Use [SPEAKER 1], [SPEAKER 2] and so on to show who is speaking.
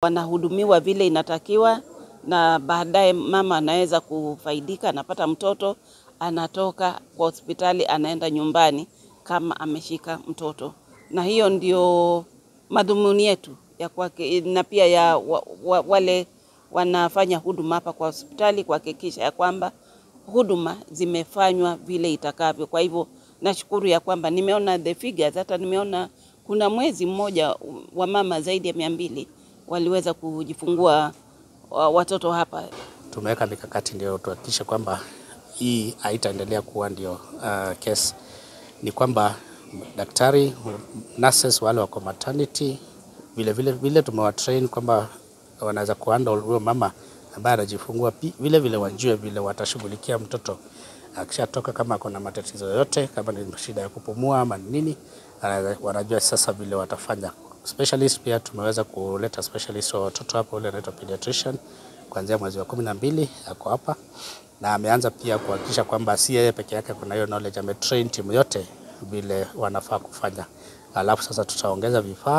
[SPEAKER 1] Wanahudumiwa vile inatakiwa na baadaye mama anaweza kufaidika, anapata mtoto, anatoka kwa hospitali, anaenda nyumbani kama ameshika mtoto. Na hiyo ndio madhumuni yetu ya kwake, na pia ya wale wanafanya huduma hapa kwa hospitali kuhakikisha ya kwamba huduma zimefanywa vile itakavyo. Kwa hivyo nashukuru ya kwamba nimeona the figures, hata nimeona kuna mwezi mmoja wa mama zaidi ya 200 waliweza kujifungua watoto hapa.
[SPEAKER 2] Tumeweka mikakati ndio tuhakikishe kwamba hii haitaendelea kuwa ndio case. Ni kwamba daktari, nurses wale wako maternity vile tumewatrain kwamba wanaweza kuhandle huyo mama ambaye anajifungua, vile wajue vile watashughulikia mtoto akishatoka, kama kuna matatizo yote, kama ni shida ya kupumua ama nini, wanajua sasa vile watafanya. Specialist pia tumeweza kuleta specialist wa watoto hapa, ule anaitwa pediatrician, kuanzia mwezi wa 12 yako hapa, na ameanza pia kuhakikisha kwamba si yeye peke yake kuna hiyo knowledge, ametrain timu yote vile wanafaa kufanya. Alafu sasa tutaongeza vifaa.